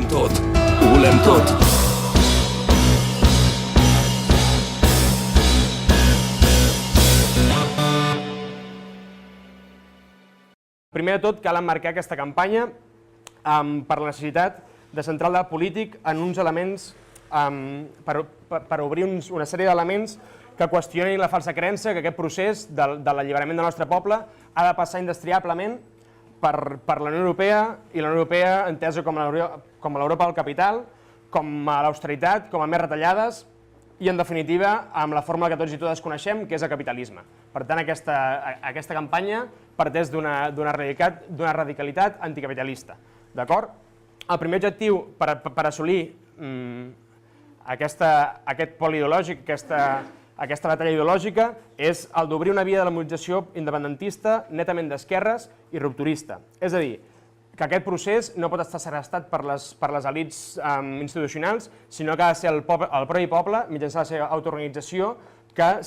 volem tot, ho volem tot. Primer de tot, cal emmarcar aquesta campanya per la necessitat de centrar el debat polític en uns elements, per obrir una sèrie d'elements que qüestionin la falsa creença que aquest procés de l'alliberament del nostre poble ha de passar indestriablement per la Unió Europea, i la Unió Europea entesa com l'Europa del capital, com a l'austeritat, com a més retallades i, en definitiva, amb la fórmula que tots i totes coneixem, que és el capitalisme. Per tant, aquesta campanya parteix d'una radicalitat anticapitalista. D'acord? El primer objectiu per assolir aquest pol ideològic, aquesta batalla ideològica, és el d'obrir una via de la mobilització independentista netament d'esquerres i rupturista. És a dir, que aquest procés no pot estar segrestat per les elits institucionals, sinó que ha de ser el propi poble, mitjançant la seva autoorganització, que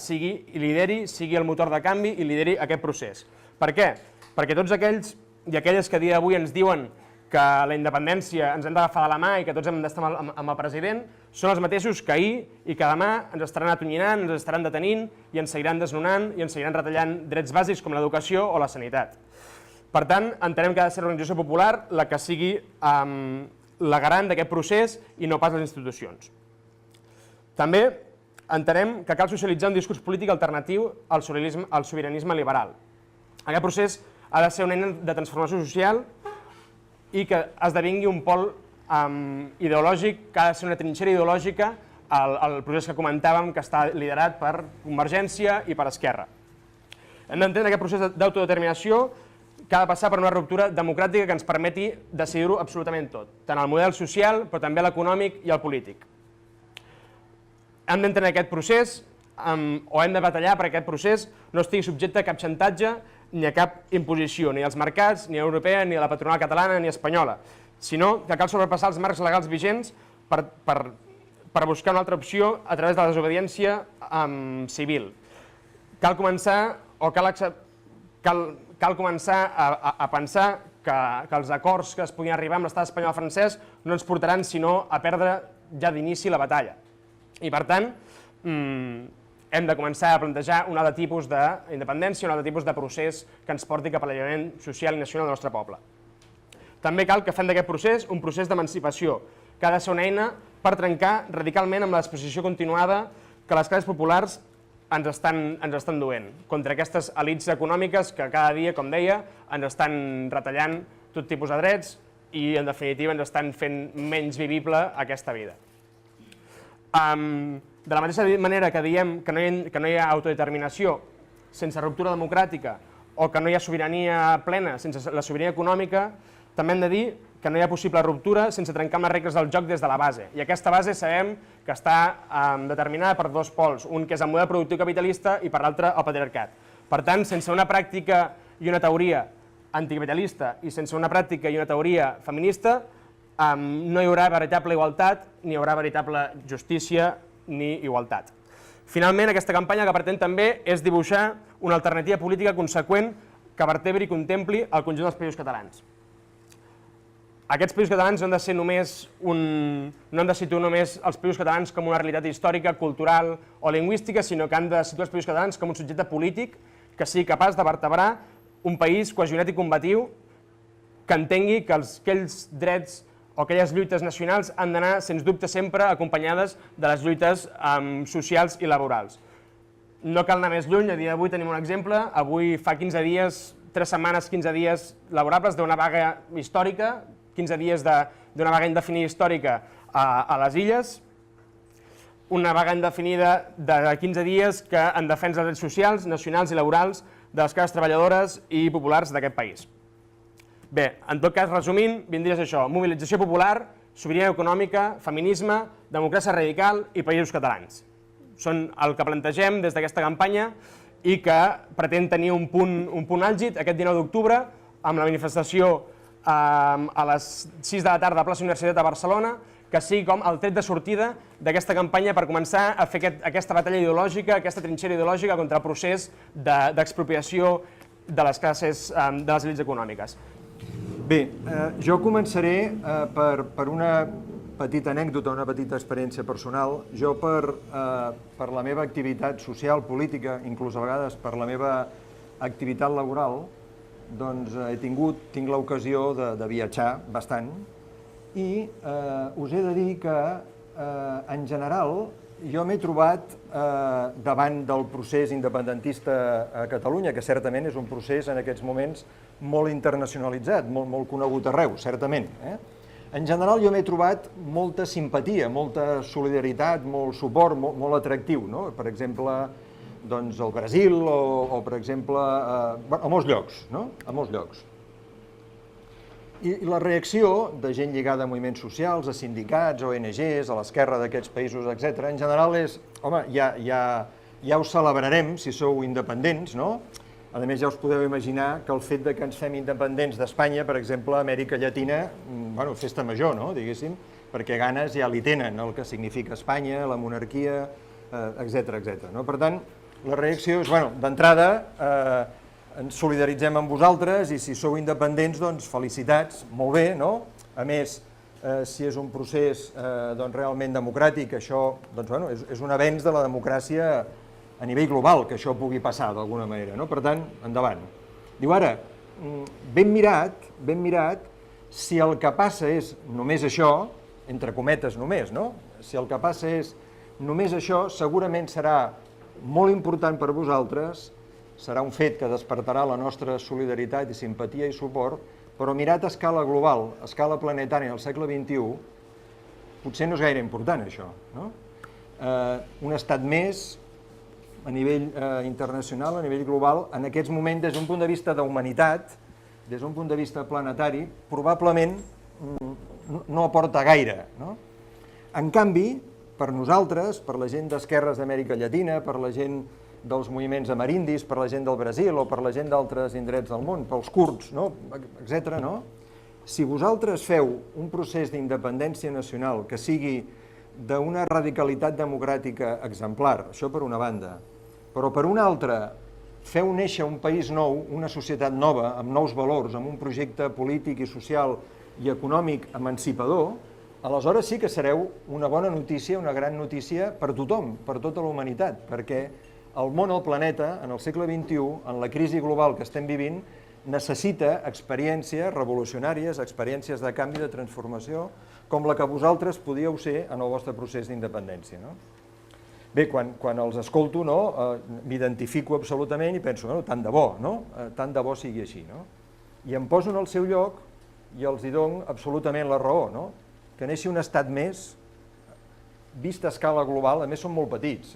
lideri, sigui el motor de canvi i lideri aquest procés. Per què? Perquè tots aquells i aquelles que a dia d'avui ens diuen que la independència ens hem d'agafar de la mà i que tots hem d'estar amb el president, són els mateixos que ahir i que demà ens estaran atonyinant, ens estaran detenint i ens seguiran desnonant i ens seguiran retallant drets bàsics com l'educació o la sanitat. Per tant, entenem que ha de ser l'organització popular la que sigui la garant d'aquest procés i no pas les institucions. També entenem que cal socialitzar un discurs polític alternatiu al sobiranisme liberal. Aquest procés ha de ser una eina de transformació social i que esdevingui un pol ideològic, que ha de ser una trinxera ideològica al procés que comentàvem, que està liderat per Convergència i per Esquerra. Hem d'entendre aquest procés d'autodeterminació que ha de passar per una ruptura democràtica que ens permeti decidir-ho absolutament tot, tant el model social, però també l'econòmic i el polític. Hem d'entendre aquest procés, o hem de batallar perquè aquest procés no estigui subjecte a cap xantatge ni a cap imposició, ni als mercats, ni a l'europea, ni a la patronal catalana, ni espanyola, sinó que cal sobrepassar els marcs legals vigents per buscar una altra opció a través de la desobediència civil. Cal començar a pensar que els acords que es puguin arribar amb l'estat espanyol francès no ens portaran sinó a perdre ja d'inici la batalla. I per tant, hem de començar a plantejar un altre tipus d'independència, un altre tipus de procés que ens porti cap a l'alliberament social i nacional del nostre poble. També cal que fem d'aquest procés un procés d'emancipació, que ha de ser una eina per trencar radicalment amb la disposició continuada que les classes populars ens estan duent contra aquestes elits econòmiques que cada dia, com deia, ens estan retallant tot tipus de drets i, en definitiva, ens estan fent menys vivible aquesta vida. De la mateixa manera que diem que no hi ha autodeterminació sense ruptura democràtica o que no hi ha sobirania plena sense la sobirania econòmica, també hem de dir que no hi ha possible ruptura sense trencar amb les regles del joc des de la base. I aquesta base sabem que està determinada per dos pols, un que és el model productiu capitalista i per l'altre el patriarcat. Per tant, sense una pràctica i una teoria anticapitalista i sense una pràctica i una teoria feminista, no hi haurà veritable igualtat, ni hi haurà veritable justícia ni igualtat. Finalment, aquesta campanya el que pretén també és dibuixar una alternativa política conseqüent que vertebri i contempli el conjunt dels països catalans. Aquests països catalans no han de ser no han de situar només els països catalans com una realitat històrica, cultural o lingüística, sinó que han de situar els països catalans com un subjecte polític que sigui capaç de vertebrar un país cohesionat i combatiu, que entengui que aquells drets o aquelles lluites nacionals han d'anar, sens dubte, sempre acompanyades de les lluites socials i laborals. No cal anar més lluny, a dia d'avui tenim un exemple, avui fa 15 dies, 3 setmanes, 15 dies laborables d'una vaga històrica, 15 dies d'una vaga indefinida històrica a les Illes, una vaga indefinida de 15 dies que en defensa dels drets socials, nacionals i laborals de les classes treballadores i populars d'aquest país. Bé, en tot cas, resumint, vindria a ser això: mobilització popular, sobirania econòmica, feminisme, democràcia radical i països catalans. Són el que plantegem des d'aquesta campanya i que pretén tenir un punt àlgid aquest 19 d'octubre amb la manifestació a les 6 de la tarda a Plaça Universitat de Barcelona, que sigui com el tret de sortida d'aquesta campanya per començar a fer aquesta batalla ideològica, aquesta trinxera ideològica contra el procés d'expropiació de les classes, de les elits econòmiques. Bé, jo començaré per una petita anècdota, una petita experiència personal. Jo, per la meva activitat social, política, inclús a vegades per la meva activitat laboral, doncs tinc l'ocasió de viatjar bastant i us he de dir que, en general, jo m'he trobat davant del procés independentista a Catalunya, que certament és un procés en aquests moments molt internacionalitzat, molt conegut arreu, certament. En general jo m'he trobat molta simpatia, molta solidaritat, molt suport, molt atractiu, no? Per exemple, doncs al Brasil o per exemple, a molts llocs, no? A molts llocs. I la reacció de gent lligada a moviments socials, a sindicats, ONGs, a l'esquerra d'aquests països, etc., en general és, home, ja ho celebrarem si sou independents, no? A més, ja us podeu imaginar que el fet que ens fem independents d'Espanya, per exemple, a Amèrica Llatina, bueno, festa major, no?, diguéssim, perquè ganes ja li tenen, el que significa Espanya, la monarquia, etc. No? Per tant, la reacció és, bueno, d'entrada, ens solidaritzem amb vosaltres i si sou independents, doncs felicitats, molt bé, no? A més, si és un procés realment democràtic, això és un avenç de la democràcia a nivell global, que això pugui passar d'alguna manera, no? Per tant, endavant. Diu, ara, ben mirat, si el que passa és només això, entre cometes només, no? Si el que passa és només això, segurament serà molt important per vosaltres, serà un fet que despertarà la nostra solidaritat i simpatia i suport, però mirat a escala global, a escala planetària al segle XXI, potser no és gaire important això, no? Un estat més, a nivell internacional, a nivell global, en aquests moments, des d'un punt de vista d'humanitat, des d'un punt de vista planetari, probablement no aporta gaire, no? En canvi, per nosaltres, per la gent d'esquerres d'Amèrica Llatina, per la gent dels moviments amerindis, per la gent del Brasil o per la gent d'altres indrets del món, pels kurds, etc. Si vosaltres feu un procés d'independència nacional que sigui d'una radicalitat democràtica exemplar, això per una banda, però per una altra feu néixer un país nou, una societat nova, amb nous valors, amb un projecte polític i social i econòmic emancipador, aleshores sí que sereu una bona notícia, una gran notícia per tothom, per tota la humanitat, perquè el món, el planeta, en el segle XXI, en la crisi global que estem vivint, necessita experiències revolucionàries, experiències de canvi, de transformació, com la que vosaltres podíeu ser en el vostre procés d'independència. Bé, quan els escolto, m'identifico absolutament i penso, tant de bo, tant de bo sigui així. I em poso en el seu lloc i els hi dono absolutament la raó, que neixi un estat més, vist a escala global, a més són molt petits,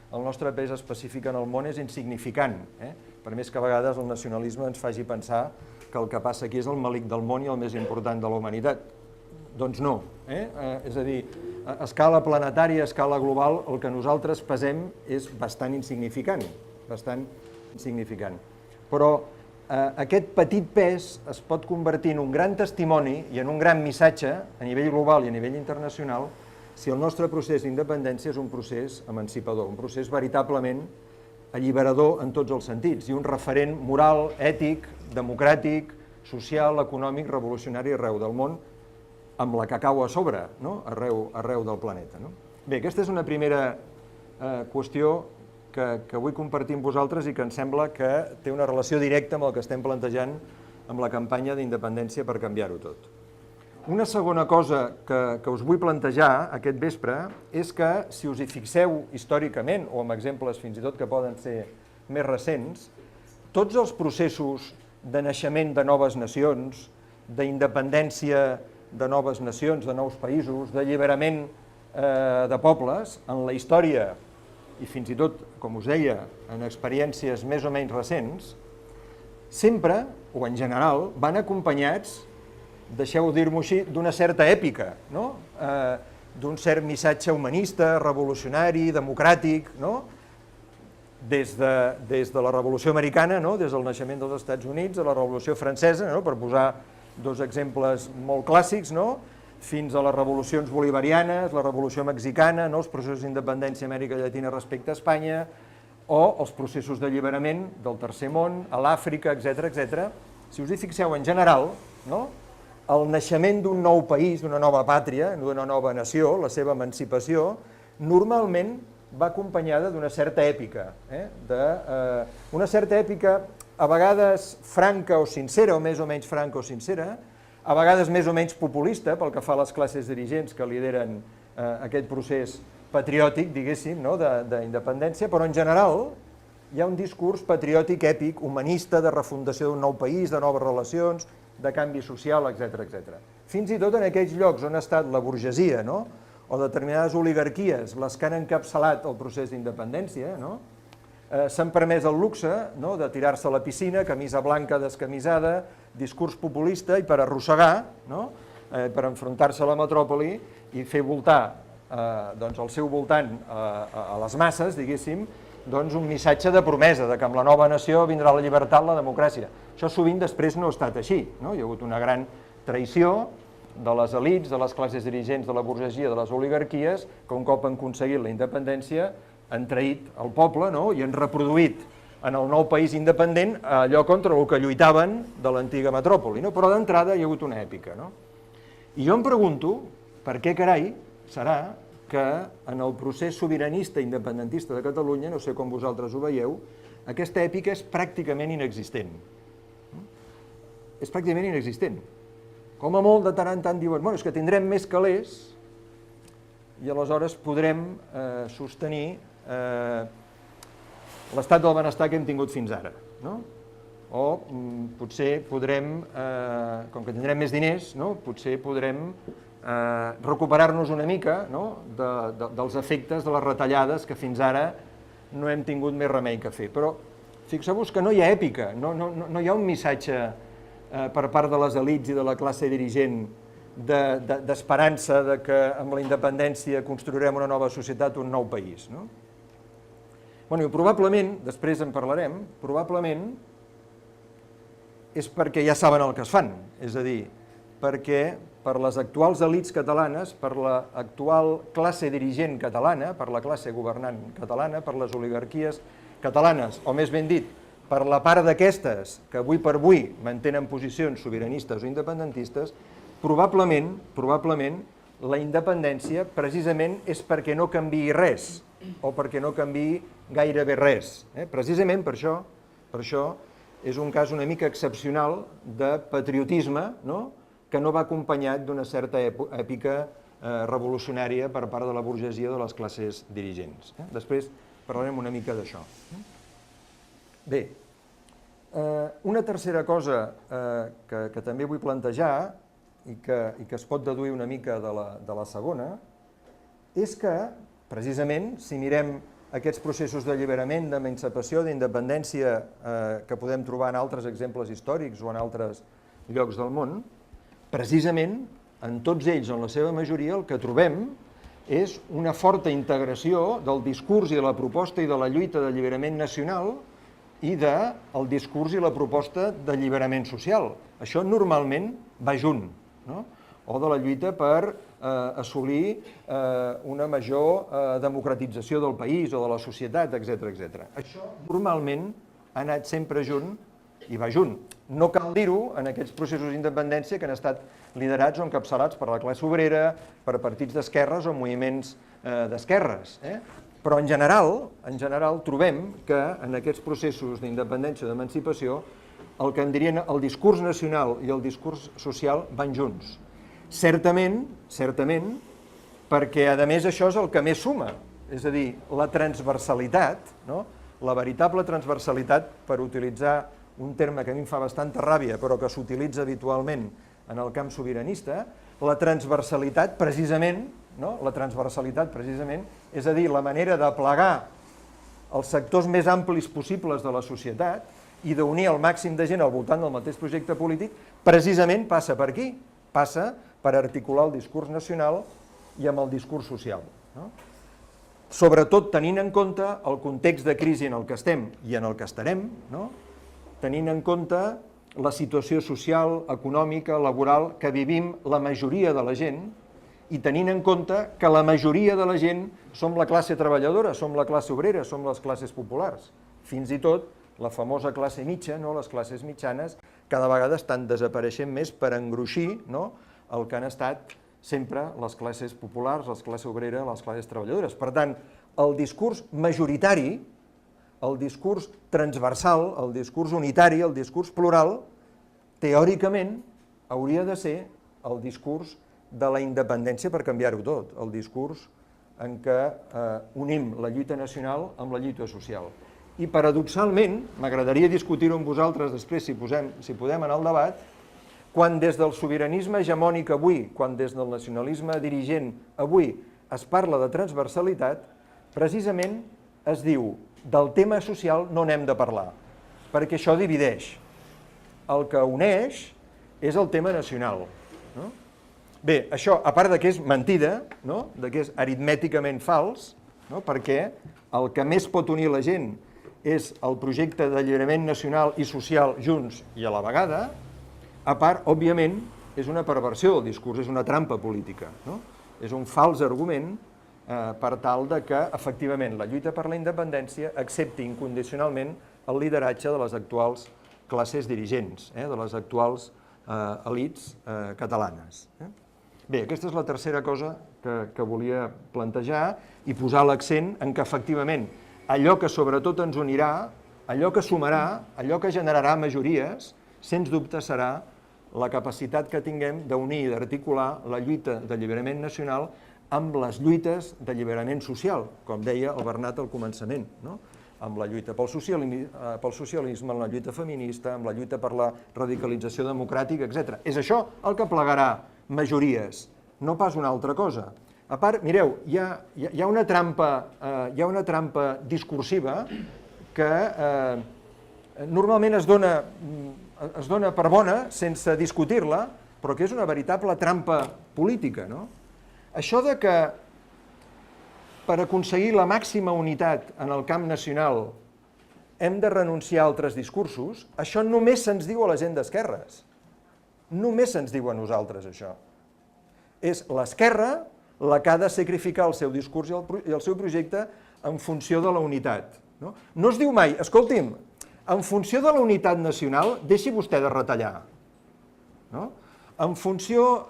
el nostre pes específic en el món és insignificant, per més que a vegades el nacionalisme ens faci pensar que el que passa aquí és el malic del món i el més important de la humanitat. Doncs no, és a dir, a escala planetària, a escala global, el que nosaltres pesem és bastant insignificant, Però aquest petit pes es pot convertir en un gran testimoni i en un gran missatge a nivell global i a nivell internacional si el nostre procés d'independència és un procés emancipador, un procés veritablement alliberador en tots els sentits i un referent moral, ètic, democràtic, social, econòmic, revolucionari arreu del món, amb la que cau a sobre, arreu del planeta. Bé, aquesta és una primera qüestió que vull compartir amb vosaltres i que em sembla que té una relació directa amb el que estem plantejant amb la campanya d'independència per canviar-ho tot. Una segona cosa que us vull plantejar aquest vespre és que, si us hi fixeu històricament, o amb exemples fins i tot que poden ser més recents, tots els processos de naixement de noves nacions, d'independència de noves nacions, de nous països, d'alliberament de pobles, en la història, i fins i tot, com us deia, en experiències més o menys recents, sempre, o en general, van acompanyats, deixeu dir-m'ho així, d'una certa èpica, d'un cert missatge humanista, revolucionari, democràtic, des de la Revolució Americana, des del naixement dels Estats Units, a la Revolució Francesa, per posar dos exemples molt clàssics, fins a les revolucions bolivarianes, la Revolució Mexicana, els processos d'independència a Amèrica Llatina respecte a Espanya, o els processos d'alliberament del Tercer Món, a l'Àfrica, etc. Si us hi fixeu, en general, no? El naixement d'un nou país, d'una nova pàtria, d'una nova nació, la seva emancipació, normalment va acompanyada d'una certa èpica, una certa èpica a vegades franca o sincera, o més o menys franca o sincera, a vegades més o menys populista pel que fa a les classes dirigents que lideren aquest procés patriòtic, diguéssim, d'independència, però en general hi ha un discurs patriòtic èpic, humanista, de refundació d'un nou país, de noves relacions, de canvi social, etc. Fins i tot en aquells llocs on ha estat la burgesia, o determinades oligarquies, les que han encapçalat el procés d'independència, s'han permès el luxe de tirar-se a la piscina, camisa blanca descamisada, discurs populista, i per arrossegar, per enfrontar-se a la metròpoli i fer voltar al seu voltant a les masses, diguéssim, un missatge de promesa, que amb la nova nació vindrà la llibertat, la democràcia. Això sovint després no ha estat així. Hi ha hagut una gran traïció de les elits, de les classes dirigents, de la burgesia, de les oligarquies, que un cop han aconseguit la independència han traït el poble i han reproduït en el nou país independent allò contra el que lluitaven de l'antiga metròpoli. Però d'entrada hi ha hagut una èpica. I jo em pregunto per què carai serà que en el procés sobiranista independentista de Catalunya, no sé com vosaltres ho veieu, aquesta èpica és pràcticament inexistent. És pràcticament inexistent. Com a molt de tant en tant diuen, és que tindrem més calés i aleshores podrem sostenir l'estat del benestar que hem tingut fins ara. O potser podrem, com que tindrem més diners, potser podrem recuperar-nos una mica dels efectes de les retallades que fins ara no hem tingut més remei que fer. Però fixeu-vos que no hi ha èpica, no hi ha un missatge per part de les elits i de la classe dirigent d'esperança que amb la independència construirem una nova societat, un nou país. I probablement, després en parlarem, probablement és perquè ja saben el que es fan, és a dir, perquè per les actuals elits catalanes, per l'actual classe dirigent catalana, per la classe governant catalana, per les oligarquies catalanes, o més ben dit, per la part d'aquestes que avui per avui mantenen posicions sobiranistes o independentistes, probablement la independència precisament és perquè no canviï res, o perquè no canviï gairebé res. Precisament per això és un cas una mica excepcional de patriotisme, que no va acompanyat d'una certa èpica revolucionària per part de la burgesia de les classes dirigents. Després parlarem una mica d'això. Bé, una tercera cosa que també vull plantejar i que es pot deduir una mica de la segona és que, precisament, si mirem aquests processos d'alliberament, d'emancipació, d'independència que podem trobar en altres exemples històrics o en altres llocs del món, precisament, en tots ells, en la seva majoria, el que trobem és una forta integració del discurs i de la proposta i de la lluita d'alliberament nacional i del discurs i la proposta d'alliberament social. Això normalment va junt, o de la lluita per assolir una major democratització del país o de la societat, etc. Això normalment ha anat sempre junt i va junt. No cal dir-ho en aquests processos d'independència que han estat liderats o encapçalats per la classe obrera, per partits d'esquerres o moviments d'esquerres. Però en general trobem que en aquests processos d'independència o d'emancipació el que en dirien el discurs nacional i el discurs social van junts. Certament, perquè a més això és el que més suma, és a dir, la transversalitat, la veritable transversalitat, per utilitzar un terme que a mi em fa bastanta ràbia, però que s'utilitza habitualment en el camp sobiranista, la transversalitat precisament, és a dir, la manera de plegar els sectors més amplis possibles de la societat i d'unir el màxim de gent al voltant del mateix projecte polític, precisament passa per aquí, passa per articular el discurs nacional i amb el discurs social. Sobretot tenint en compte el context de crisi en el que estem i en el que estarem, tenint en compte la situació social, econòmica, laboral que vivim la majoria de la gent i tenint en compte que la majoria de la gent som la classe treballadora, som la classe obrera, som les classes populars. Fins i tot la famosa classe mitja, les classes mitjanes, cada vegada estan desapareixent més per engruixir el que han estat sempre les classes populars, les classes obreres, les classes treballadores. Per tant, el discurs majoritari, el discurs transversal, el discurs unitari, el discurs plural, teòricament hauria de ser el discurs de la independència per canviar-ho tot, el discurs en què unim la lluita nacional amb la lluita social. I paradoxalment, m'agradaria discutir-ho amb vosaltres després, si podem anar al debat, quan des del sobiranisme hegemònic avui, quan des del nacionalisme dirigent avui es parla de transversalitat, precisament es diu del tema social no n'hem de parlar, perquè això divideix. El que uneix és el tema nacional. Bé, això, a part de que és mentida, de que és aritmèticament fals, perquè el que més pot unir la gent és el projecte d'alliberament nacional i social junts i a la vegada, a part, òbviament, és una perversió del discurs, és una trampa política. És un fals argument per tal de que, efectivament, la lluita per la independència accepti incondicionalment el lideratge de les actuals classes dirigents, de les actuals elits catalanes. Bé, aquesta és la tercera cosa que volia plantejar i posar l'accent en què, efectivament, allò que sobretot ens unirà, allò que sumarà, allò que generarà majories, sens dubte serà la capacitat que tinguem d'unir i d'articular la lluita d'alliberament nacional amb les lluites d'alliberament social, com deia el Bernat al començament, amb la lluita pel socialisme, amb la lluita feminista, amb la lluita per la radicalització democràtica, etc. És això el que plegarà majories, no pas una altra cosa. A part, mireu, hi ha una trampa discursiva que normalment es dona per bona sense discutir-la, però que és una veritable trampa política. Això de que per aconseguir la màxima unitat en el camp nacional hem de renunciar a altres discursos, això només se'ns diu a la gent d'esquerres. Només se'ns diu a nosaltres, això. És l'esquerra la que ha de sacrificar el seu discurs i el seu projecte en funció de la unitat. No es diu mai, escolti'm, en funció de la unitat nacional, deixi vostè de retallar. En funció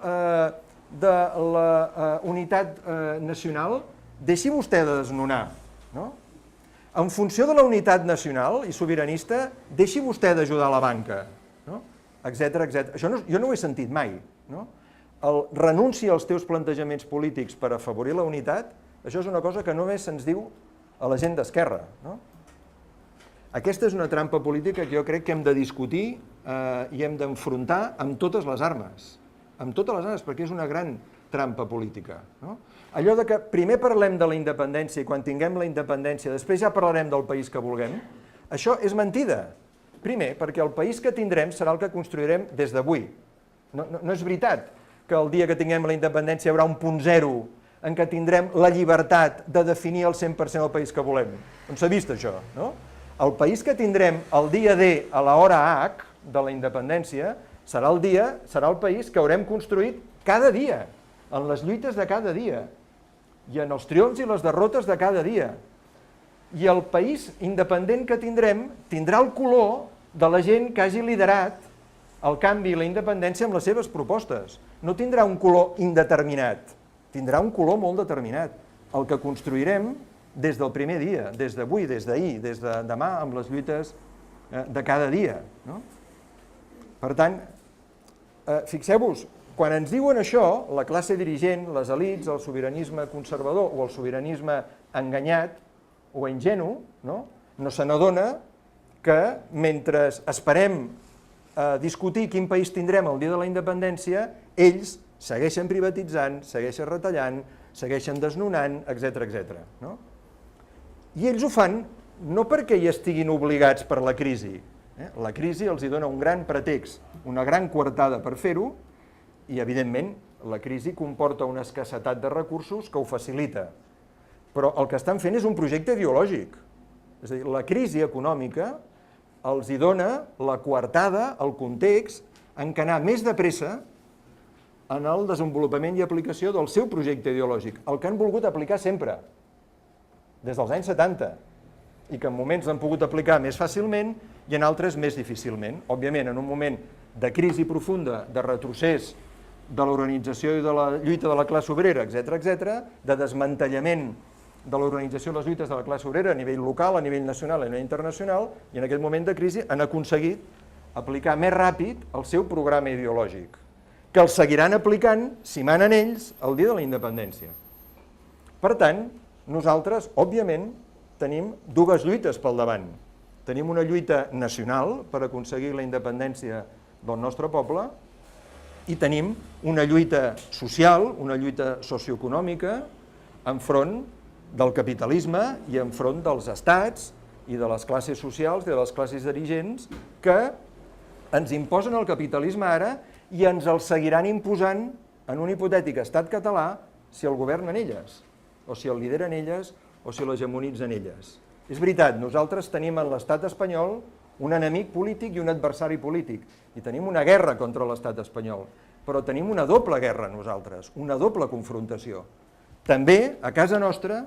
de la unitat nacional, deixi vostè de desnonar. En funció de la unitat nacional i sobiranista, deixi vostè d'ajudar la banca, etcètera, etcètera. Això jo no ho he sentit mai. El renunci als teus plantejaments polítics per afavorir la unitat, això és una cosa que només se'ns diu a la gent d'esquerra. Aquesta és una trampa política que jo crec que hem de discutir i hem d'enfrontar amb totes les armes. Amb totes les armes, perquè és una gran trampa política. Allò de que primer parlem de la independència i quan tinguem la independència després ja parlarem del país que vulguem, això és mentida. Primer, perquè el país que tindrem serà el que construirem des d'avui. No és veritat que el dia que tinguem la independència hi haurà un punt zero en què tindrem la llibertat de definir al 100% el país que volem. On s'ha vist això? El país que tindrem el dia D a l'hora H de la independència serà el país que haurem construït cada dia, en les lluites de cada dia, i en els triomfs i les derrotes de cada dia. I el país independent que tindrem tindrà el color de la gent que hagi liderat el canvi i la independència amb les seves propostes. No tindrà un color indeterminat, tindrà un color molt determinat. El que construirem des del primer dia, des d'avui, des d'ahir, des de demà, amb les lluites de cada dia. Per tant, fixeu-vos, quan ens diuen això, la classe dirigent, les elits, el sobiranisme conservador o el sobiranisme enganyat o ingenu, no se n'adona que mentre esperem a discutir quin país tindrem el dia de la independència, ells segueixen privatitzant, segueixen retallant, segueixen desnonant, etc. I ells ho fan no perquè hi estiguin obligats per la crisi. La crisi els dona un gran pretext, una gran coartada per fer-ho, i evidentment la crisi comporta una escassetat de recursos que ho facilita. Però el que estan fent és un projecte ideològic. És a dir, la crisi econòmica els dona la coartada, el context, en què anar més de pressa en el desenvolupament i aplicació del seu projecte ideològic, el que han volgut aplicar sempre, des dels anys 70, i que en moments l'han pogut aplicar més fàcilment i en altres més difícilment. Òbviament, en un moment de crisi profunda, de retrocés de l'organització i de la lluita de la classe obrera, etc., de desmantellament de l'organització i les lluites de la classe obrera a nivell local, a nivell nacional, a nivell internacional, i en aquell moment de crisi han aconseguit aplicar més ràpid el seu programa ideològic, que el seguiran aplicant, si manen ells, el dia de la independència. Per tant, nosaltres, òbviament, tenim dues lluites pel davant. Tenim una lluita nacional per aconseguir la independència del nostre poble i tenim una lluita social, una lluita socioeconòmica enfront del capitalisme i enfront dels estats i de les classes socials i de les classes dirigents que ens imposen el capitalisme ara i ens el seguiran imposant en un hipotètic estat català si el governen elles, o si el lideren elles, o si l'hegemonitzen elles. És veritat, nosaltres tenim en l'estat espanyol un enemic polític i un adversari polític, i tenim una guerra contra l'estat espanyol, però tenim una doble guerra nosaltres, una doble confrontació. També, a casa nostra,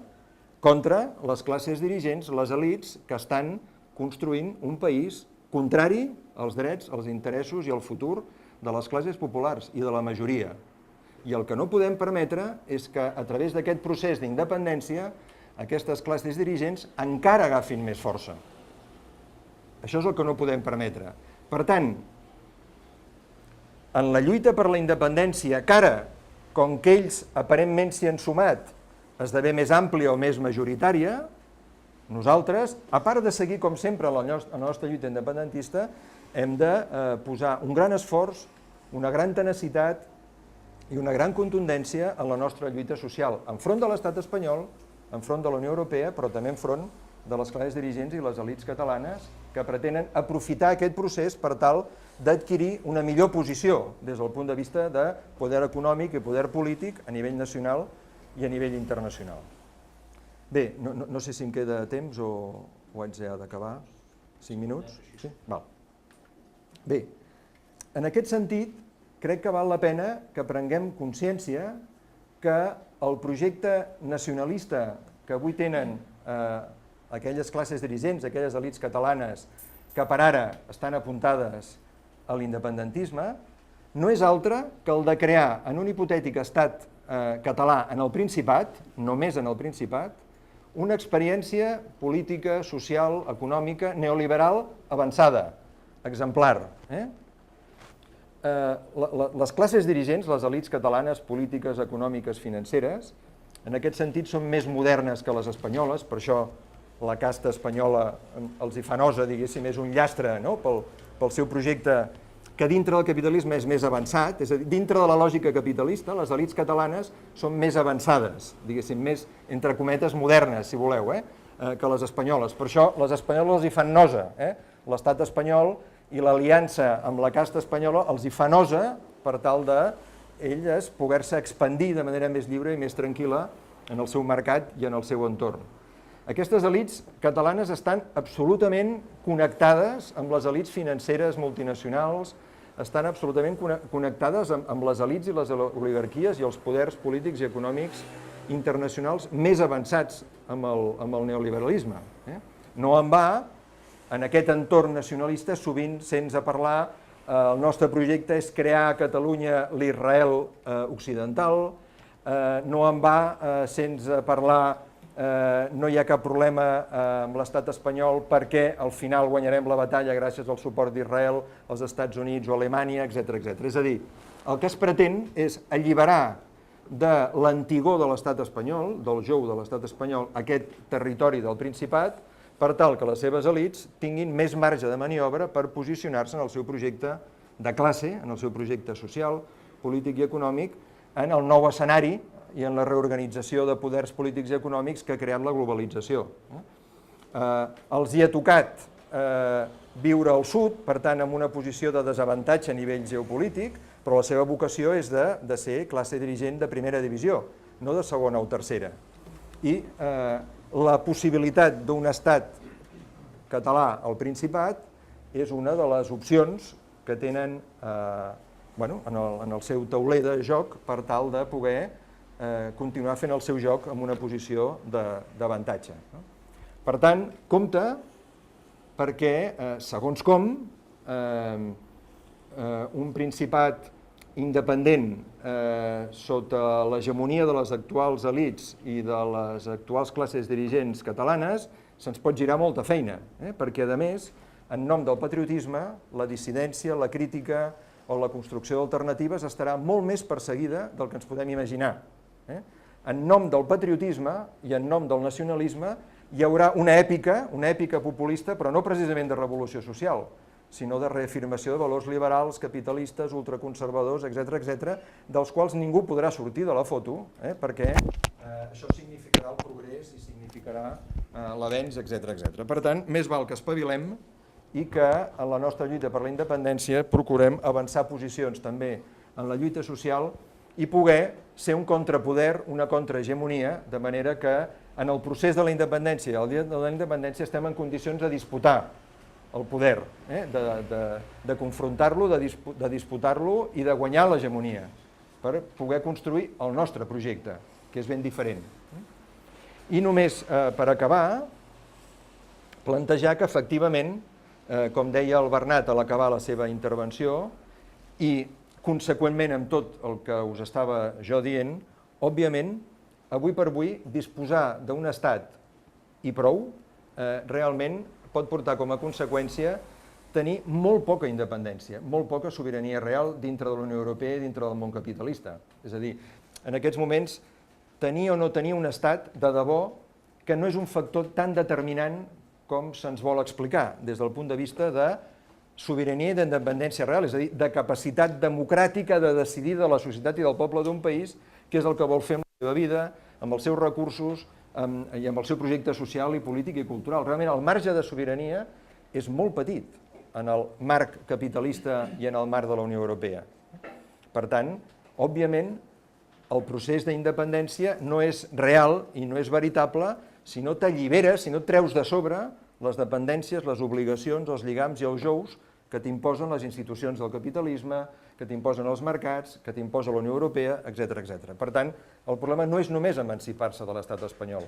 contra les classes dirigents, les elits que estan construint un país contrari als drets, als interessos i al futur de les classes populars i de la majoria. I el que no podem permetre és que a través d'aquest procés d'independència aquestes classes dirigents encara agafin més força. Això és el que no podem permetre. Per tant, en la lluita per la independència, que ara, com que ells aparentment s'hi han sumat, esdevé més àmplia o més majoritària, nosaltres, a part de seguir, com sempre, la nostra lluita independentista, hem de posar un gran esforç, una gran tenacitat i una gran contundència en la nostra lluita social, enfront de l'estat espanyol, enfront de la Unió Europea, però també enfront de les classes dirigents i les elits catalanes que pretenen aprofitar aquest procés per tal d'adquirir una millor posició des del punt de vista de poder econòmic i poder polític a nivell nacional i a nivell internacional. Bé, no sé si em queda temps o haig d'acabar. 5 minuts? Sí? Val. Bé, en aquest sentit, crec que val la pena que prenguem consciència que el projecte nacionalista que avui tenen aquelles classes dirigents, aquelles elits catalanes que per ara estan apuntades a l'independentisme, no és altre que el de crear en un hipotètic estat català en el Principat, només en el Principat, una experiència política, social, econòmica, neoliberal avançada, exemplar. Les classes dirigents, les elits catalanes, polítiques, econòmiques, financeres, en aquest sentit són més modernes que les espanyoles, per això la casta espanyola els hi fa nosa, diguéssim, és un llastre pel seu projecte que dintre del capitalisme és més avançat, és a dir, dintre de la lògica capitalista, les elits catalanes són més avançades, diguéssim, més, entre cometes, modernes, si voleu, que les espanyoles. Per això les espanyoles els hi fan nosa. L'estat espanyol i l'aliança amb la casta espanyola els hi fa nosa per tal d'elles poder-se expandir de manera més lliure i més tranquil·la en el seu mercat i en el seu entorn. Aquestes elits catalanes estan absolutament connectades amb les elits financeres multinacionals, estan absolutament connectades amb les elits i les oligarquies i els poders polítics i econòmics internacionals més avançats amb el neoliberalisme. No en va, en aquest entorn nacionalista, sovint sense parlar, el nostre projecte és crear a Catalunya l'Israel occidental, no en va sense parlar no hi ha cap problema amb l'estat espanyol perquè al final guanyarem la batalla gràcies al suport d'Israel, als Estats Units o Alemanya, etc. És a dir, el que es pretén és alliberar de l'antigor de l'estat espanyol, del jou de l'estat espanyol, aquest territori del Principat, per tal que les seves elits tinguin més marge de maniobra per posicionar-se en el seu projecte de classe, en el seu projecte social, polític i econòmic, en el nou escenari i en la reorganització de poders polítics i econòmics que ha creat la globalització. Els hi ha tocat viure al sud, per tant, en una posició de desavantatge a nivell geopolític, però la seva vocació és de ser classe dirigent de primera divisió, no de segona o tercera. I la possibilitat d'un estat català al Principat és una de les opcions que tenen en el seu tauler de joc per tal de poder continuar fent el seu joc amb una posició d'avantatge. Per tant, compte perquè, segons com, un principat independent sota l'hegemonia de les actuals elits i de les actuals classes dirigents catalanes se'ns pot girar molta feina, perquè, a més, en nom del patriotisme, la dissidència, la crítica o la construcció d'alternatives estarà molt més perseguida del que ens podem imaginar. En nom del patriotisme i en nom del nacionalisme hi haurà una èpica populista, però no precisament de revolució social, sinó de reafirmació de valors liberals, capitalistes, ultraconservadors, etc., dels quals ningú podrà sortir de la foto, perquè això significarà el progrés i significarà l'avenç, etc. Per tant, més val que espavilem i que en la nostra lluita per la independència procurem avançar posicions també en la lluita social i poder ser un contrapoder, una contrahegemonia, de manera que en el procés de la independència i el dia de la independència estem en condicions de disputar el poder, de confrontar-lo, de disputar-lo i de guanyar l'hegemonia per poder construir el nostre projecte, que és ben diferent. I només per acabar, plantejar que efectivament, com deia el Bernat a l'acabar la seva intervenció, i conseqüentment amb tot el que us estava jo dient, òbviament, avui per avui, disposar d'un estat i prou, realment pot portar com a conseqüència tenir molt poca independència, molt poca sobirania real dintre de la Unió Europea i dintre del món capitalista. És a dir, en aquests moments, tenir o no tenir un estat de debò que no és un factor tan determinant com se'ns vol explicar, des del punt de vista de sobirania i d'independència real, és a dir, de capacitat democràtica de decidir de la societat i del poble d'un país, que és el que vol fer amb la seva vida, amb els seus recursos i amb el seu projecte social i polític i cultural. Realment el marge de sobirania és molt petit en el marc capitalista i en el marc de la Unió Europea. Per tant, òbviament, el procés d'independència no és real i no és veritable si no t'alliberes, si no et treus de sobre les dependències, les obligacions, els lligams i els jous que t'imposen les institucions del capitalisme, que t'imposen els mercats, que t'imposa la Unió Europea, etc. Per tant, el problema no és només emancipar-se de l'estat espanyol.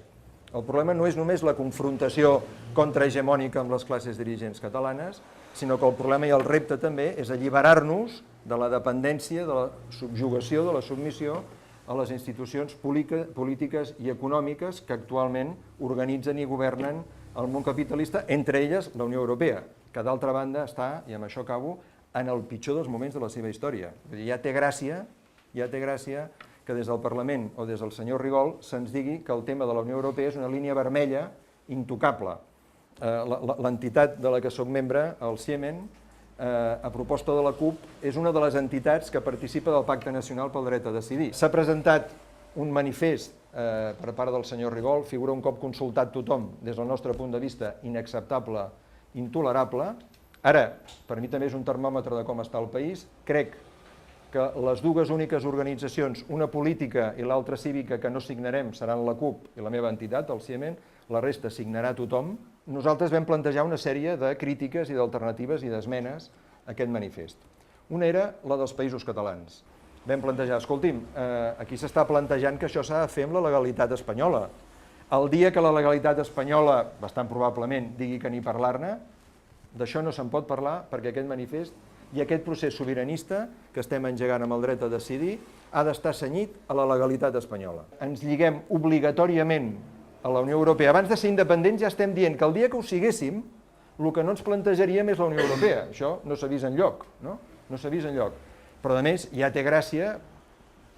El problema no és només la confrontació contrahegemònica amb les classes dirigents catalanes, sinó que el problema i el repte també és alliberar-nos de la dependència, de la subjugació, de la submissió a les institucions polítiques i econòmiques que actualment organitzen i governen el món capitalista, entre elles la Unió Europea, que d'altra banda està, i amb això acabo, en el pitjor dels moments de la seva història. Ja té gràcia que des del Parlament o des del senyor Rigol se'ns digui que el tema de la Unió Europea és una línia vermella intocable. L'entitat de la que soc membre, el Ciemen, a proposta de la CUP, és una de les entitats que participa del Pacte Nacional pel Dret a Decidir. S'ha presentat un manifest per part del senyor Rigol, figura un cop consultat tothom, des del nostre punt de vista inacceptable, intolerable. Ara, per mi també és un termòmetre de com està el país. Crec que les dues úniques organitzacions, una política i l'altra cívica, que no signarem seran la CUP i la meva entitat, el Ciemen, la resta signarà tothom. Nosaltres vam plantejar una sèrie de crítiques i d'alternatives i d'esmenes a aquest manifest. Una era la dels països catalans. Vam plantejar, escolti'm, aquí s'està plantejant que això s'ha de fer amb la legalitat espanyola. El dia que la legalitat espanyola, bastant probablement, digui que ni parlar-ne, d'això no se'n pot parlar perquè aquest manifest i aquest procés sobiranista que estem engegant amb el dret a decidir ha d'estar cenyit a la legalitat espanyola. Ens lliguem obligatòriament a la Unió Europea. Abans de ser independents ja estem dient que el dia que ho siguéssim, el que no ens plantejaríem és la Unió Europea. Això no s'ha vist enlloc, no? No s'ha vist enlloc. Però, a més, ja té gràcia,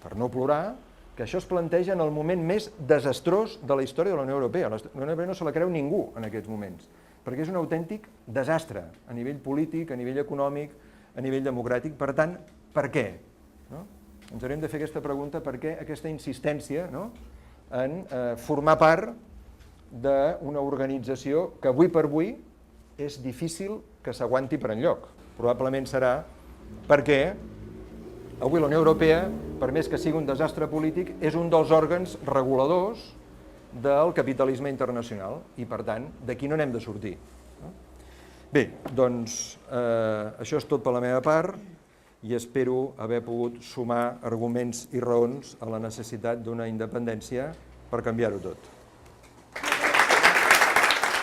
per no plorar, que això es planteja en el moment més desastrós de la història de la Unió Europea. La Unió Europea no se la creu ningú en aquests moments, perquè és un autèntic desastre a nivell polític, a nivell econòmic, a nivell democràtic. Per tant, per què? Ens haurem de fer aquesta pregunta, per què aquesta insistència en formar part d'una organització que avui per avui és difícil que s'aguanti per enlloc. Probablement serà perquè avui la Unió Europea, per més que sigui un desastre polític, és un dels òrgans reguladors del capitalisme internacional i, per tant, d'aquí no n'hem de sortir. Bé, doncs, això és tot per la meva part i espero haver pogut sumar arguments i raons a la necessitat d'una independència per canviar-ho tot.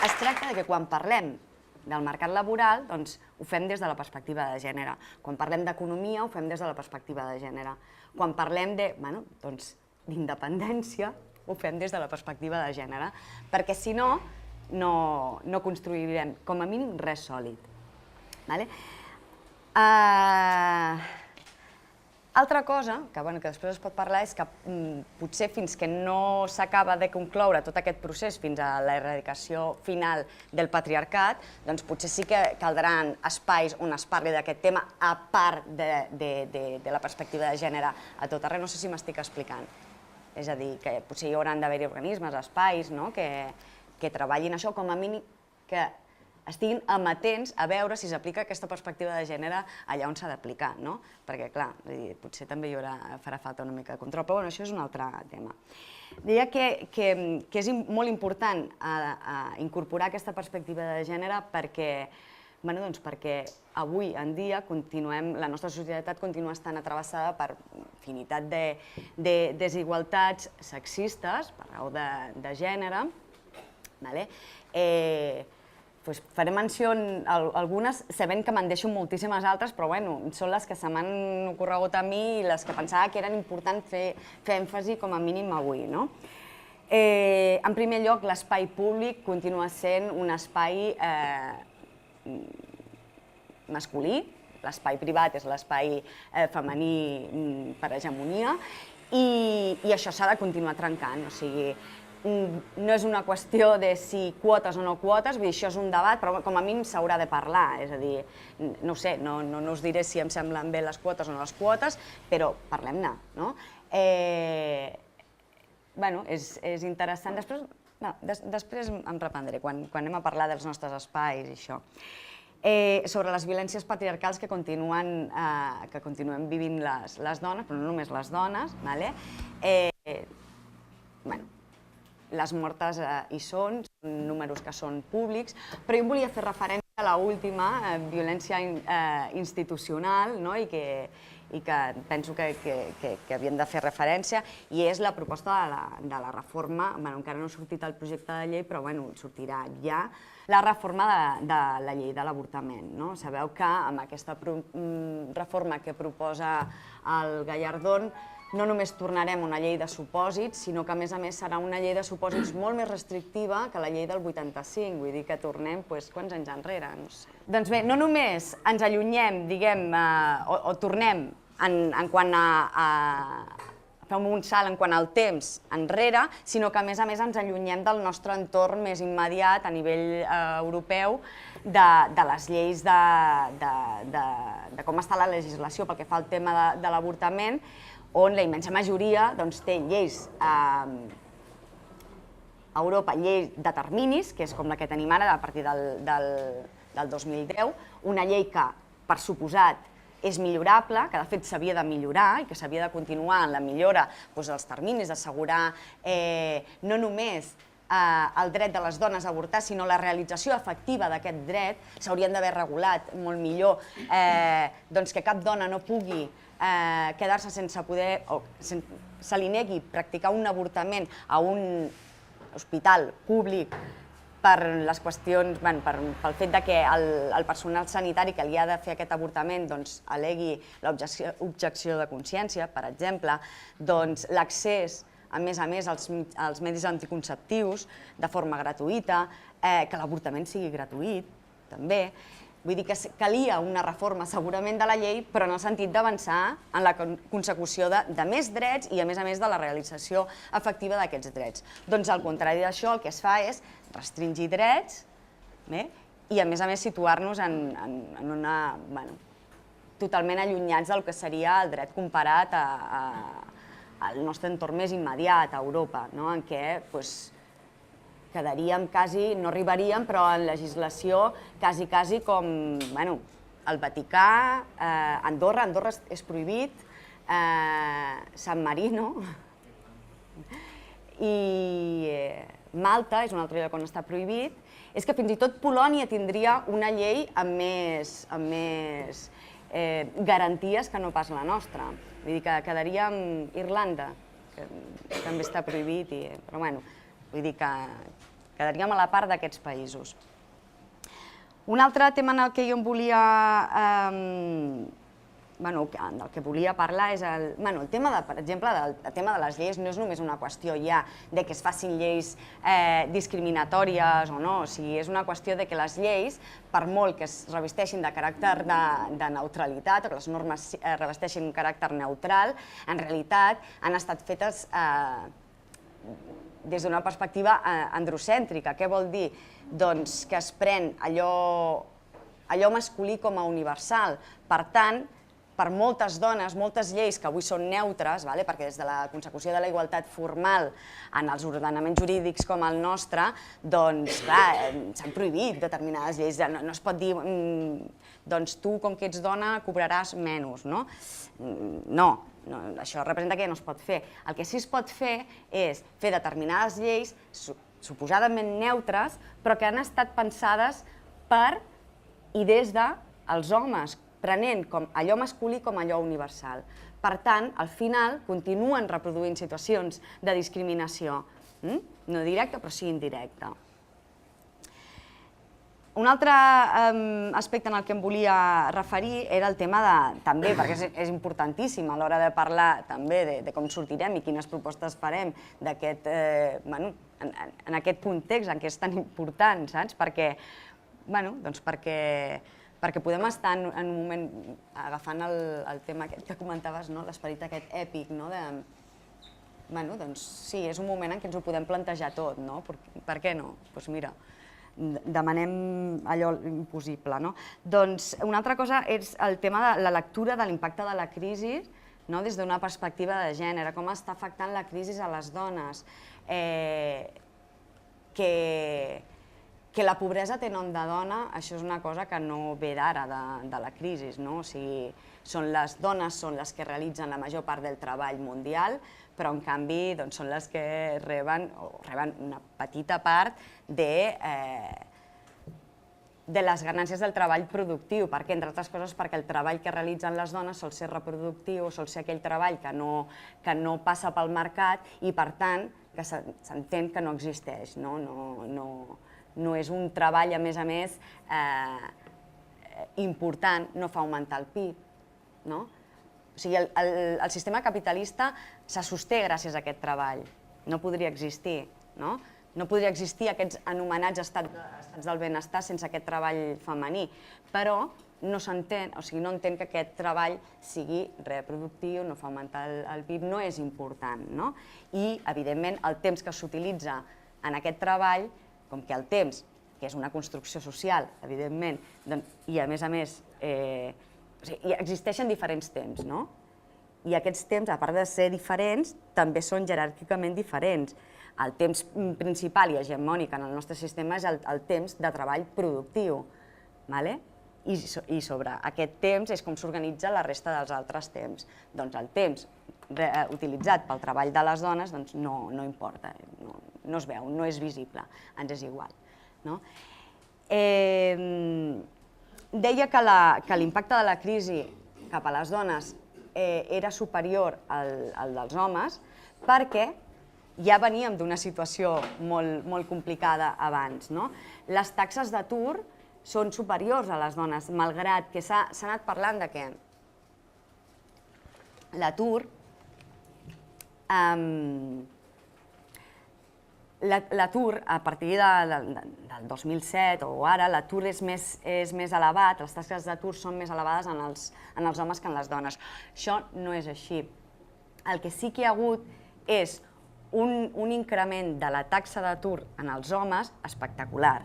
Es tracta que quan parlem del mercat laboral, doncs ho fem des de la perspectiva de gènere. Quan parlem d'economia, ho fem des de la perspectiva de gènere. Quan parlem d'independència, ho fem des de la perspectiva de gènere, perquè si no, no construirem, com a mínim, res sòlid. Altra cosa, que després es pot parlar, és que potser fins que no s'acaba de concloure tot aquest procés fins a l'erradicació final del patriarcat, doncs potser sí que caldran espais on es parli d'aquest tema a part de la perspectiva de gènere a tot arreu. No sé si m'estic explicant. És a dir, que potser hi hauran d'haver-hi organismes, espais, que treballin això, com a mínim que estiguin amatents a veure si s'aplica aquesta perspectiva de gènere allà on s'ha d'aplicar, no? Perquè, clar, potser també farà falta una mica de control, però això és un altre tema. Deia que és molt important incorporar aquesta perspectiva de gènere perquè avui en dia la nostra societat continua estant travessada per infinitat de desigualtats sexistes per raó de gènere. Faré menció algunes, sabent que me'n deixo moltíssimes altres, però són les que se m'han ocorregut a mi i les que pensava que eren importants fer èmfasi com a mínim avui. En primer lloc, l'espai públic continua sent un espai masculí, l'espai privat és l'espai femení per hegemonia, i això s'ha de continuar trencant. O sigui, no és una qüestió de si quotes o no quotes, vull dir, això és un debat, però com a mínim s'haurà de parlar, és a dir, no ho sé, no us diré si em semblen bé les quotes o no les quotes, però parlem-ne, no? És interessant, després em reprendré, quan anem a parlar dels nostres espais i això. Sobre les violències patriarcals que continuem vivint les dones, però no només les dones, les mortes hi són números que són públics, però jo volia fer referència a l'última violència institucional i que penso que havíem de fer referència, i és la proposta de la reforma, encara no ha sortit el projecte de llei, però sortirà ja, la reforma de la llei de l'avortament. Sabeu que amb aquesta reforma que proposa el Gallardón no només tornarem a una llei de supòsits, sinó que a més serà una llei de supòsits molt més restrictiva que la llei del 85, vull dir que tornem quants anys enrere, no sé. Doncs bé, no només ens allunyem, diguem, o tornem en quant a fem un salt en quant al temps enrere, sinó que a més ens allunyem del nostre entorn més immediat a nivell europeu de les lleis de com està la legislació pel que fa al tema de l'avortament, on la immensa majoria té lleis a Europa, lleis de terminis, que és com la que tenim ara a partir del 2010, una llei que, per suposat, és millorable, que de fet s'havia de millorar i que s'havia de continuar en la millora dels terminis, d'assegurar no només el dret de les dones a avortar, sinó la realització efectiva d'aquest dret. S'haurien d'haver regulat molt millor que cap dona no pugui quedar-se sense poder, o se li negui practicar un avortament a un hospital públic per les qüestions, pel fet que el personal sanitari que li ha de fer aquest avortament al·legui l'objecció de consciència, per exemple, l'accés, a més, als medis anticonceptius de forma gratuïta, que l'avortament sigui gratuït, també. Vull dir que calia una reforma segurament de la llei, però en el sentit d'avançar en la consecució de més drets i a més de la realització efectiva d'aquests drets. Doncs al contrari d'això, el que es fa és restringir drets i a més situar-nos en una... totalment allunyats del que seria el dret comparat al nostre entorn més immediat, a Europa, en què quedaríem quasi, no arribaríem, però en legislació quasi com el Vaticà, Andorra és prohibit, San Marino, i Malta és un altre lloc on està prohibit. És que fins i tot Polònia tindria una llei amb més garanties que no pas la nostra. Vull dir que quedaria amb Irlanda, que també està prohibit, però vull dir que quedaríem a la part d'aquests països. Un altre tema en el que jo em volia... del que volia parlar és el tema, per exemple, el tema de les lleis no és només una qüestió ja de que es facin lleis discriminatòries o no, o sigui, és una qüestió de que les lleis, per molt que es revesteixin de caràcter de neutralitat o que les normes revesteixin un caràcter neutral, en realitat han estat fetes des d'una perspectiva androcèntrica. Què vol dir? Doncs que es pren allò masculí com a universal. Per tant, per moltes dones, moltes lleis que avui són neutres, perquè des de la consecució de la igualtat formal en els ordenaments jurídics com el nostre, doncs, clar, s'han prohibit determinades lleis. No es pot dir, doncs tu, com que ets dona, cobraràs menys, no? No, això representa que ja no es pot fer. El que sí es pot fer és fer determinades lleis suposadament neutres, però que han estat pensades per i des dels homes, prenent allò masculí com allò universal. Per tant, al final, continuen reproduint situacions de discriminació, no directa, però sí indirecta. Un altre aspecte en el que em volia referir era el tema també, perquè és importantíssim a l'hora de parlar també de com sortirem i quines propostes farem en aquest context en què és tan important, saps? Perquè podem estar en un moment, agafant el tema aquest que comentaves, l'esperit aquest èpic, doncs sí, és un moment en què ens ho podem plantejar tot, no? Per què no? Doncs mira, demanem allò impossible, no? Doncs una altra cosa és el tema de la lectura de l'impacte de la crisi des d'una perspectiva de gènere, com està afectant la crisi a les dones, que la pobresa té nom de dona, això és una cosa que no ve d'ara, de la crisi, no? O sigui, les dones són les que realitzen la major part del treball mundial, però en canvi són les que reben una petita part de les ganàncies del treball productiu, perquè, entre altres coses, perquè el treball que realitzen les dones sol ser reproductiu, sol ser aquell treball que no passa pel mercat i, per tant, que s'entén que no existeix, no és un treball, a més, important, no fa augmentar el PIB. O sigui, el sistema capitalista se sosté gràcies a aquest treball, no podria existir. No podria existir aquests anomenats estats del benestar sense aquest treball femení, però no s'entén, o sigui, no entén que aquest treball sigui reproductiu, no fa augmentar el PIB, no és important. I, evidentment, el temps que s'utilitza en aquest treball, com que el temps, que és una construcció social, evidentment, i a més, existeixen diferents temps, no? I aquests temps, a part de ser diferents, també són jeràrquicament diferents. El temps principal i hegemònic en el nostre sistema és el temps de treball productiu, i sobre aquest temps és com s'organitza la resta dels altres temps. Doncs el temps utilitzat pel treball de les dones no importa, no es veu, no és visible, ens és igual. Deia que l'impacte de la crisi cap a les dones era superior al dels homes perquè ja veníem d'una situació molt complicada abans. Les taxes d'atur són superiors a les dones, malgrat que s'ha anat parlant de que l'atur a partir del 2007 o ara, l'atur és més elevat, les taxes d'atur són més elevades en els homes que en les dones. Això no és així. El que sí que hi ha hagut és un increment de la taxa d'atur en els homes espectacular,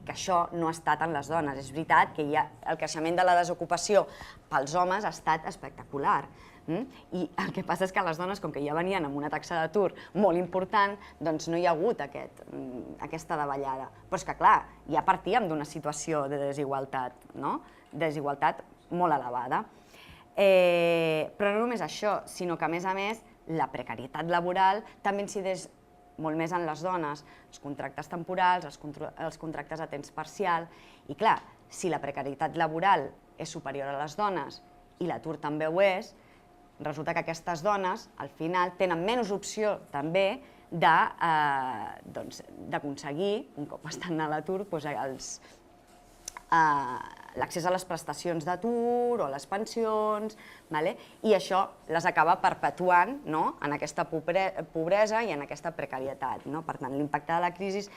que això no ha estat en les dones. És veritat que el creixement de la desocupació pels homes ha estat espectacular. I el que passa és que les dones, com que ja venien amb una taxa d'atur molt important, doncs no hi ha hagut aquesta davallada. Però és que, clar, ja partíem d'una situació de desigualtat, desigualtat molt elevada. Però no només això, sinó que, a més, la precarietat laboral també incideix molt més en les dones, els contractes temporals, els contractes a temps parcial, i clar, si la precarietat laboral és superior a les dones i l'atur també ho és, resulta que aquestes dones, al final, tenen menys opció també d'aconseguir, un cop estan a l'atur, l'accés a les prestacions d'atur o a les pensions, i això les acaba perpetuant en aquesta pobresa i en aquesta precarietat. Per tant, l'impacte de la crisi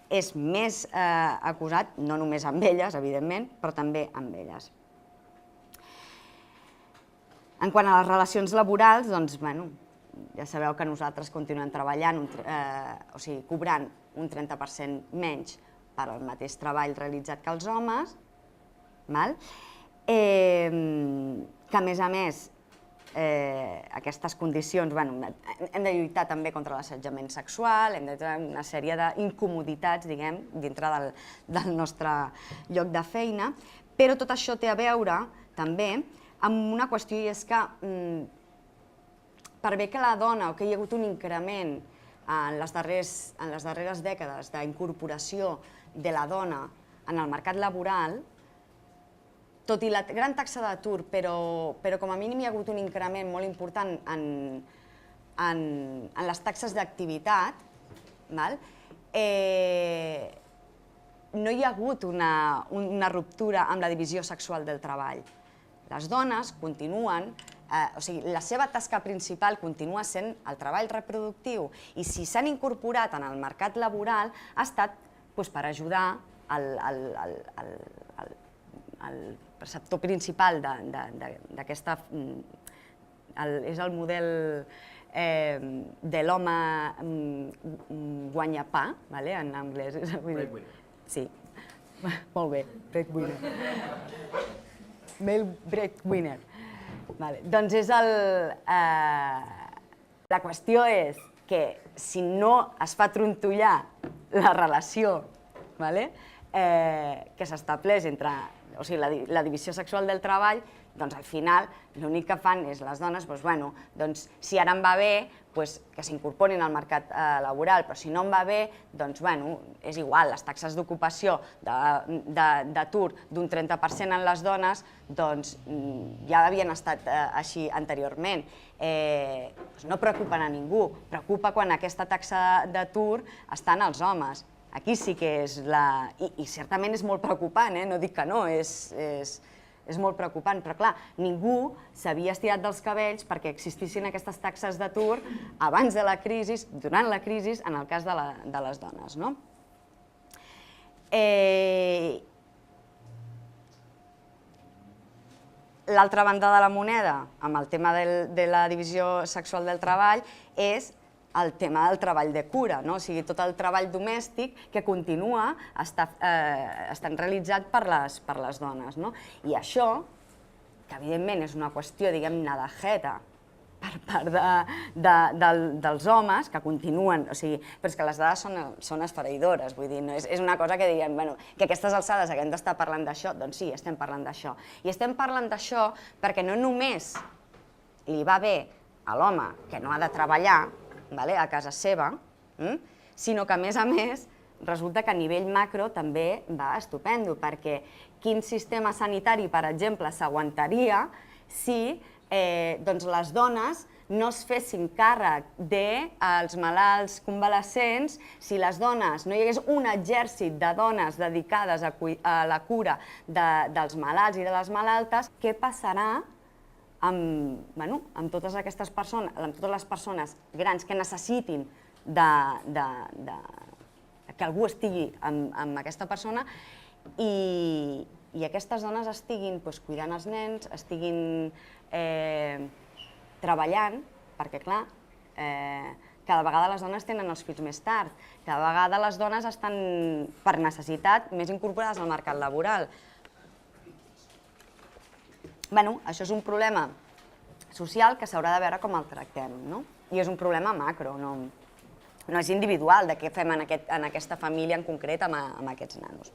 és més acusat, no només amb elles, evidentment, però també amb elles. En quant a les relacions laborals, doncs, ja sabeu que nosaltres continuem treballant, o sigui, cobrant un 30% menys per al mateix treball realitzat que els homes, que a més, aquestes condicions, hem de lluitar també contra l'assetjament sexual, hem de tenir una sèrie d'incomoditats, diguem, dintre del nostre lloc de feina, però tot això té a veure també amb una qüestió, i és que per bé que la dona, o que hi ha hagut un increment en les darreres dècades d'incorporació de la dona en el mercat laboral, tot i la gran taxa d'atur, però com a mínim hi ha hagut un increment molt important en les taxes d'activitat, no hi ha hagut una ruptura amb la divisió sexual del treball. Les dones continuen, o sigui, la seva tasca principal continua sent el treball reproductiu i si s'han incorporat en el mercat laboral ha estat per ajudar el receptor principal d'aquesta... És el model de l'home guanyapà, en anglès. Breadwinner. Sí, molt bé, breadwinner. Male breadwinner. Doncs la qüestió és que si no es fa trontollar la relació que s'estableix entre la divisió sexual del treball, doncs al final l'únic que fan és les dones, si ara em va bé, que s'incorporin al mercat laboral, però si no em va bé, doncs és igual, les taxes d'ocupació d'atur d'un 30% en les dones doncs ja havien estat així anteriorment. No preocupen a ningú, preocupa quan aquesta taxa d'atur està en els homes. Aquí sí que és la... I certament és molt preocupant, no dic que no, és molt preocupant, però clar, ningú s'havia estirat dels cabells perquè existissin aquestes taxes d'atur abans de la crisi, durant la crisi, en el cas de les dones. L'altra banda de la moneda, amb el tema de la divisió sexual del treball, és el tema del treball de cura, o sigui, tot el treball domèstic que continua estant realitzat per les dones. I això, que evidentment és una qüestió, diguem-ne, de jeta per part dels homes, que continuen, però és que les dades són esfereïdores, vull dir, és una cosa que diríem, que a aquestes alçades haguem d'estar parlant d'això, doncs sí, estem parlant d'això. I estem parlant d'això perquè no només li va bé a l'home que no ha de treballar, a casa seva, sinó que, a més, resulta que a nivell macro també va estupendo, perquè quin sistema sanitari, per exemple, s'aguantaria si les dones no es fessin càrrec dels malalts convalescents, si les dones no hi hagués un exèrcit de dones dedicades a la cura dels malalts i de les malaltes, què passarà amb totes aquestes persones, amb totes les persones grans que necessitin que algú estigui amb aquesta persona i aquestes dones estiguin cuidant els nens, estiguin treballant, perquè clar, cada vegada les dones tenen els fills més tard, cada vegada les dones estan per necessitat més incorporades al mercat laboral. Això és un problema social que s'haurà de veure com el tractem, i és un problema macro, no és individual de què fem en aquesta família en concret amb aquests nanos.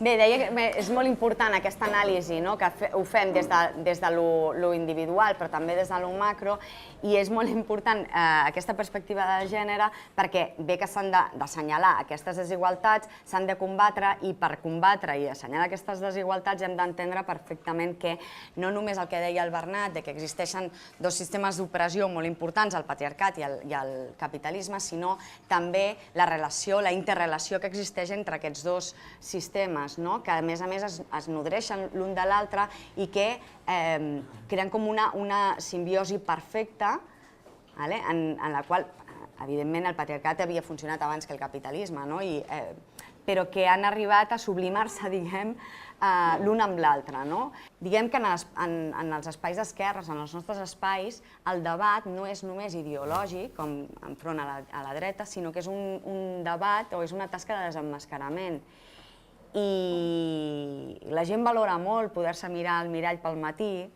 Bé, deia que és molt important aquesta anàlisi, que ho fem des de lo individual, però també des de lo macro, i és molt important aquesta perspectiva de gènere perquè bé que s'han d'assenyalar aquestes desigualtats, s'han de combatre, i per combatre i assenyalar aquestes desigualtats hem d'entendre perfectament que no només el que deia el Bernat, que existeixen dos sistemes d'opressió molt importants, el patriarcat i el capitalisme, sinó també la interrelació que existeix entre aquests dos sistemes, ecosistemes, que a més es nodreixen l'un de l'altre i que creen com una simbiosi perfecta en la qual, evidentment, el patriarcat havia funcionat abans que el capitalisme, però que han arribat a sublimar-se, diguem, l'un amb l'altre. Diguem que en els espais d'esquerres, en els nostres espais, el debat no és només ideològic, com enfront a la dreta, sinó que és un debat o és una tasca de desemmascarament. I la gent valora molt poder-se mirar al mirall pel matí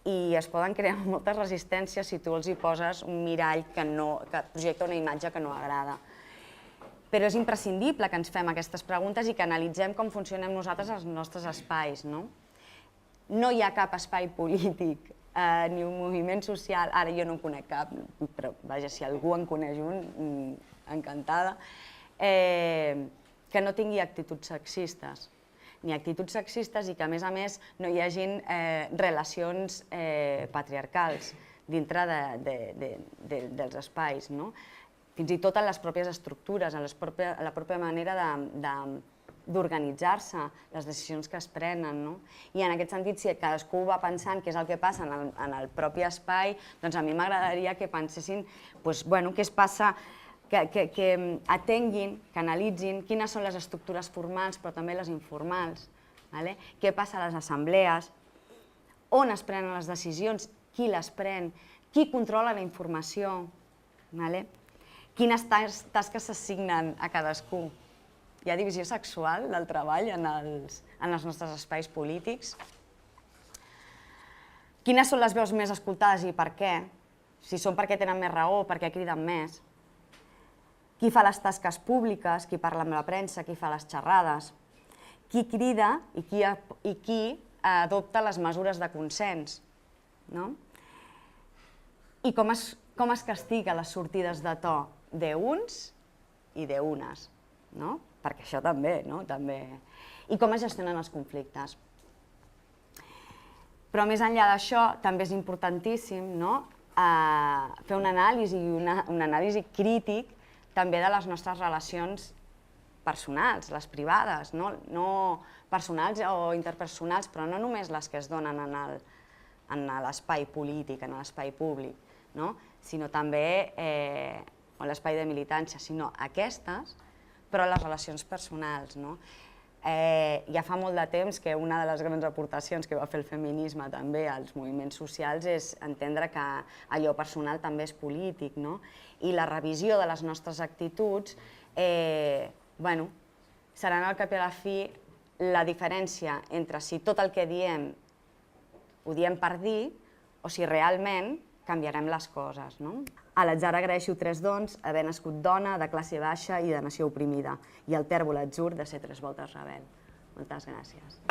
i es poden crear moltes resistències si tu els hi poses un mirall que projecta una imatge que no agrada. Però és imprescindible que ens fem aquestes preguntes i que analitzem com funcionem nosaltres als nostres espais. No hi ha cap espai polític ni un moviment social, ara jo no en conec cap, però vaja, si algú en coneix un, encantada, que no tingui actituds sexistes. Ni actituds sexistes i que, a més, no hi hagin relacions patriarcals dintre dels espais. Fins i tot en les pròpies estructures, en la pròpia manera d'organitzar-se, les decisions que es prenen. I en aquest sentit, si cadascú va pensant què és el que passa en el propi espai, doncs a mi m'agradaria que pensessin què es passa, que atenguin, que analitzin quines són les estructures formals però també les informals, què passa a les assemblees, on es prenen les decisions, qui les pren, qui controla la informació, quines tasques s'assignen a cadascú. Hi ha divisió sexual del treball en els nostres espais polítics. Quines són les veus més escoltades i per què? Si són perquè tenen més raó o perquè criden més. Qui fa les tasques públiques, qui parla amb la premsa, qui fa les xerrades, qui crida i qui adopta les mesures de consens. I com es castiga les sortides de to d'uns i d'unes, perquè això també. I com es gestionen els conflictes. Però més enllà d'això, també és importantíssim fer una anàlisi crític també de les nostres relacions personals, les privades, no personals o interpersonals, però no només les que es donen en l'espai polític, en l'espai públic, sinó també en l'espai de militància, sinó aquestes, però les relacions personals. Ja fa molt de temps que una de les grans aportacions que va fer el feminisme també als moviments socials és entendre que allò personal també és polític, i la revisió de les nostres actituds seran al cap i a la fi la diferència entre si tot el que diem ho diem per dir o si realment canviarem les coses. A l'atzar agraeixo 3 dons, haver nascut dona, de classe baixa i de nació oprimida, i al tèrbol atzur de ser 3 voltes rebel. Moltes gràcies.